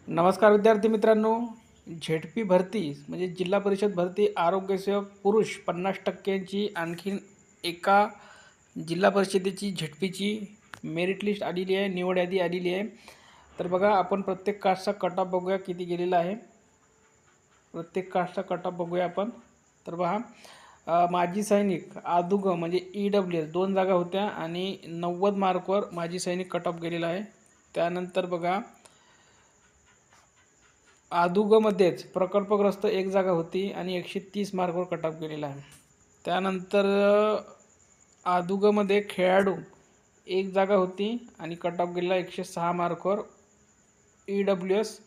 नमस्कार विद्यार्थी मित्रांनो. झेडपी भरती म्हणजे जिल्हा परिषद भरती आरोग्यसेवक पुरुष 50%ची आणखीन एका जिल्हा परिषदेची झेडपीची मेरिट लिस्ट आलेली आहे, निवड यादी आलेली आहे. तर बघा, आपण प्रत्येक कास्टचा कट ऑफ बघूया किती गेलेला आहे. प्रत्येक कास्टचा कट ऑफ बघूया आपण. तर पहा, माजी सैनिक आदुग म्हणजे EWS 2 जागा होत्या आणि 90 मार्कवर माजी सैनिक कट ऑफ गेलेला आहे. त्यानंतर बघा, आदुगमध्येच प्रकल्पग्रस्त 1 जागा होती आणि 130 मार्कवर कट ऑफ गेलेला आहे. त्यानंतर आदुगमध्ये खेळाडू 1 जागा होती आणि कट ऑफ गेलेला 106 मार्कवर. EWS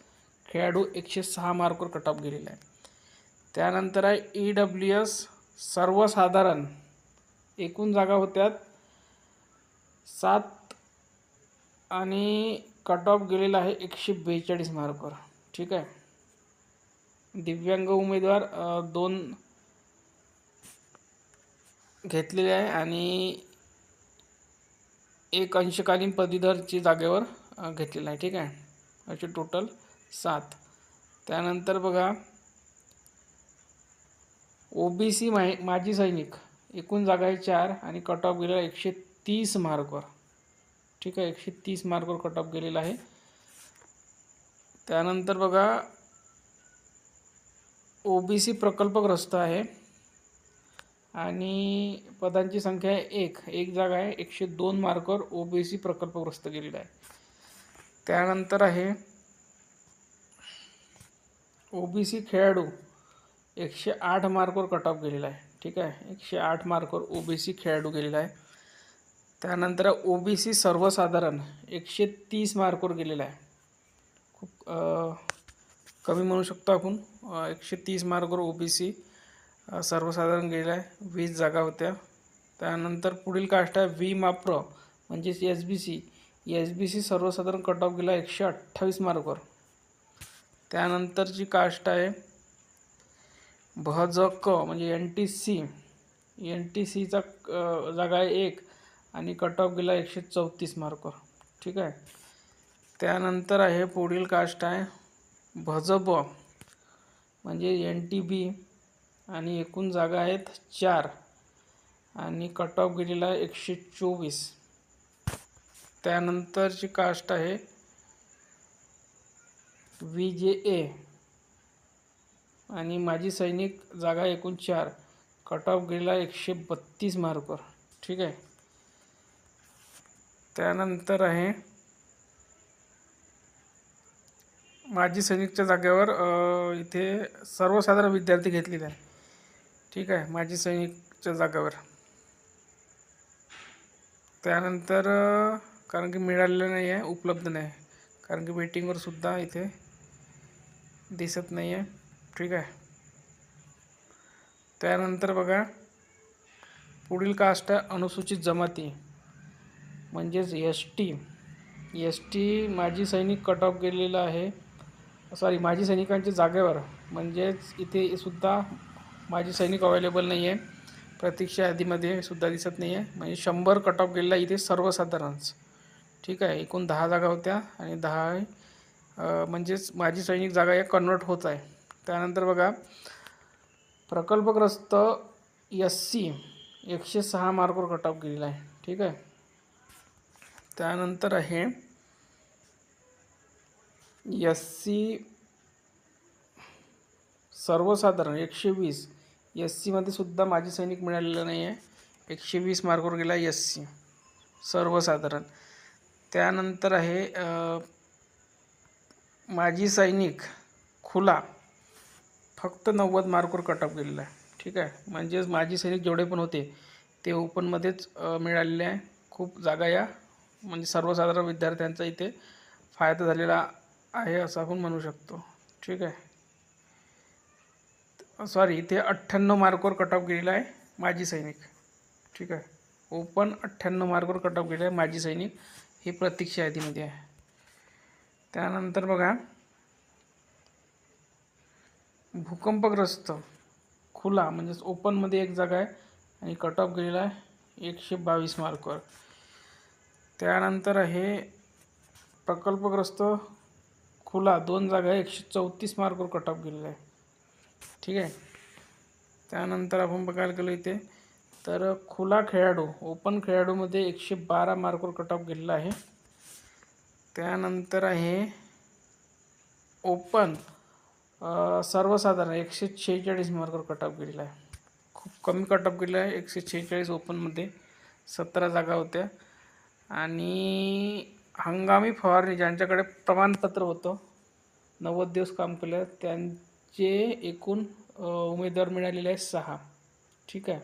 खेळाडू 106 मार्कवर कट ऑफ गेलेला आहे. त्यानंतर आहे EWS सर्वसाधारण, एकूण जागा होत्या 7 आणि कट ऑफ गेलेला आहे 142 मार्कवर. ठीक आहे. दिव्यांग उमेदवार 2 घेतलेले आहे आणि एक अंशकालीन पदवीधरची जागेवर घेतलेला आहे. ठीक आहे, असे टोटल 7. त्यानंतर बघा, OBC माजी सैनिक, एकूण जागा आहे 4 आणि कट ऑफ गेलेला 130 मार्कवर. ठीक आहे, 130 मार्कवर कट ऑफ गेलेला आहे. त्यानंतर बघा, OBC प्रकल्पग्रस्त आहे आणि पदांची संख्या आहे 1 जागा आहे. 102 मार्कवर OBC प्रकल्पग्रस्त गेलेला आहे. त्यानंतर आहे OBC खेळाडू 108 मार्कवर कट ऑफ गेलेला आहे. ठीक आहे, 108 मार्कवर OBC खेळाडू गेलेला आहे. त्यानंतर OBC सर्वसाधारण 130 मार्कवर गेलेला आहे. खूप कमी म्हणू शकतो आपण. 130 मार्कवर OBC सर्वसाधारण गेलेला आहे. 20 जागा होत्या. त्यानंतर पुढील कास्ट आहे विमाप्र म्हणजेच SBC सर्वसाधारण कट ऑफ गेला 128 मार्कवर. त्यानंतरची कास्ट आहे भजक म्हणजे NTCचा जागा आहे 1 आणि कट ऑफ गेला 134 मार्कवर. ठीक आहे. त्यानंतर आहे पुढील कास्ट आहे भजब म्हणजे NTB आणि एकूण जागा आहेत 4 आणि कट ऑफ गेलेला आहे 124. त्यानंतरची कास्ट आहे VJA आणि माजी सैनिक, जागा एकूण 4, कट ऑफ गेला 132 मार्कवर. ठीक आहे. त्यानंतर आहे माजी सैनिकच्या जागेवर इथे सर्वसाधारण विद्यार्थी घेतलेले आहे. ठीक आहे, माजी सैनिकच्या जागेवर. त्यानंतर कारण की मिळालेलं नाही आहे, उपलब्ध नाही, कारण की वेटिंगवर सुद्धा इथे दिसत नाही आहे. ठीक आहे. त्यानंतर बघा, पुढील कास्ट आहे अनुसूचित जमाती म्हणजेच ST माजी सैनिक कट ऑफ गेलेला आहे. माजी सैनिकांच्या जागेवर, म्हणजेच इथे सुद्धा माजी सैनिक अवेलेबल नाही आहे. प्रतीक्षा यादीमध्ये सुद्धा दिसत नाही आहे. म्हणजे 100 कट ऑफ गेलेला इथे सर्वसाधारणच. ठीक आहे, एकूण 10 जागा होत्या आणि 10 म्हणजेच माजी सैनिक जागा या कन्वर्ट होत आहे. त्यानंतर बघा, प्रकल्पग्रस्त SC 106 मार्कवर कट ऑफ गेलेला आहे. ठीक आहे. त्यानंतर आहे SC सर्वसाधारण 120. SCमध्ये सुद्धा माजी सैनिक मिळालेला नाही आहे. 120 मार्कवर गेला SC सर्वसाधारण. त्यानंतर आहे माजी सैनिक खुला, फक्त 90 मार्कवर कट ऑफ गेलेला आहे. ठीक आहे, म्हणजेच माजी सैनिक जेवढे पण होते ते ओपनमध्येच मिळालेले आहे. खूप जागा या म्हणजे सर्वसाधारण विद्यार्थ्यांचा इथे फायदा झालेला आहे असं आपण म्हणू शकतो. ठीक आहे. इथे 98 मार्कवर कट ऑफ गेलेला आहे माजी सैनिक. ठीक आहे, ओपन 98 मार्कवर कट ऑफ गेलेला आहे माजी सैनिक, ही प्रतीक्षा यादीमध्ये आहे. त्यानंतर बघा, भूकंपग्रस्त खुला म्हणजेच ओपनमध्ये 1 जागा आहे आणि कट ऑफ गेलेला आहे 122 मार्कवर. त्यानंतर आहे प्रकल्पग्रस्त खुला 2 जागा 134 मार्कवर कट ऑफ गेलेला आहे. ठीक आहे. त्यानंतर आपण बघायला गेलो इथे तर खुला खेळाडू ओपन खेळाडूमध्ये 112 मार्कवर कट ऑफ गेलेला आहे. त्यानंतर आहे ओपन सर्वसाधारण 146 मार्कवर कट ऑफ गेलेला आहे. खूप कमी कट ऑफ गेलेला आहे. 146 ओपनमध्ये 17 जागा होत्या. आणि हंगामी फवारणी ज्यांच्याकडे प्रमाणपत्र होतं 90 दिवस काम केलं त्यांचे एकूण उमेदवार मिळालेले आहे 6. ठीक आहे.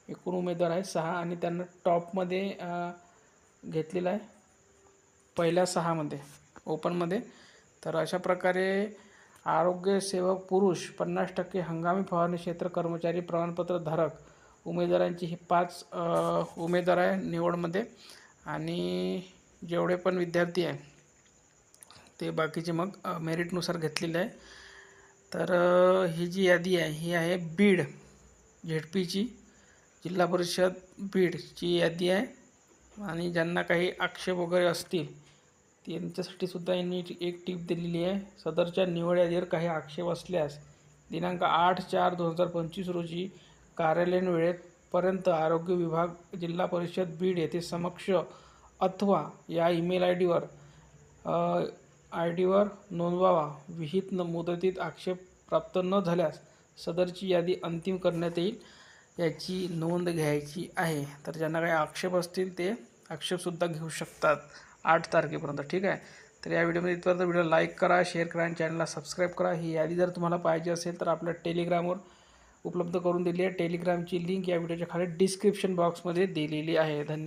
एकूण उमेदवार आहे 6 आणि त्यांना टॉपमध्ये घेतलेलं आहे पहिल्या 6मध्ये ओपनमध्ये. तर अशा प्रकारे आरोग्य सेवक पुरुष 50% हंगामी फवारणी क्षेत्र कर्मचारी प्रमाणपत्र धारक उमेदवारांची ही 5 उमेदवार आहे निवडमध्ये. आणि जेवढे पण विद्यार्थी आहे ते बाकीचे मग मेरिटनुसार घेतलेले आहे. तर ही जी यादी आहे ही आहे बीड झेडपीची जिल्हा परिषद बीडची यादी आहे. आणि ज्यांना काही आक्षेप वगैरे असतील त्यांच्यासाठी सुद्धा यांनी एक टीप दिलेली आहे. सदरच्या निवड यादीवर काही आक्षेप असल्यास दिनांक 8/4/2025 रोजी कार्यालयीन वेळेपर्यंत आरोग्य विभाग जिल्हा परिषद बीड येथे समक्ष अथवा या ईमेल आय डीवर नोंदवावा. विहित मुदतीत आक्षेप प्राप्त न झाल्यास सदरची यादी अंतिम करण्यात येईल याची नोंद घ्यायची आहे. तर ज्यांना काही आक्षेप असतील ते आक्षेपसुद्धा घेऊ शकतात 8 तारखेपर्यंत. ठीक आहे. तर या व्हिडिओमध्ये इथपर्यंत. व्हिडिओ लाईक करा, शेअर करा आणि चॅनलला सबस्क्राईब करा. ही यादी जर तुम्हाला पाहिजे असेल तर आपल्या टेलिग्रामवर उपलब्ध करून दिली आहे. टेलिग्रामची लिंक या व्हिडिओच्या खाली डिस्क्रिप्शन बॉक्समध्ये दिलेली आहे. धन्यवाद.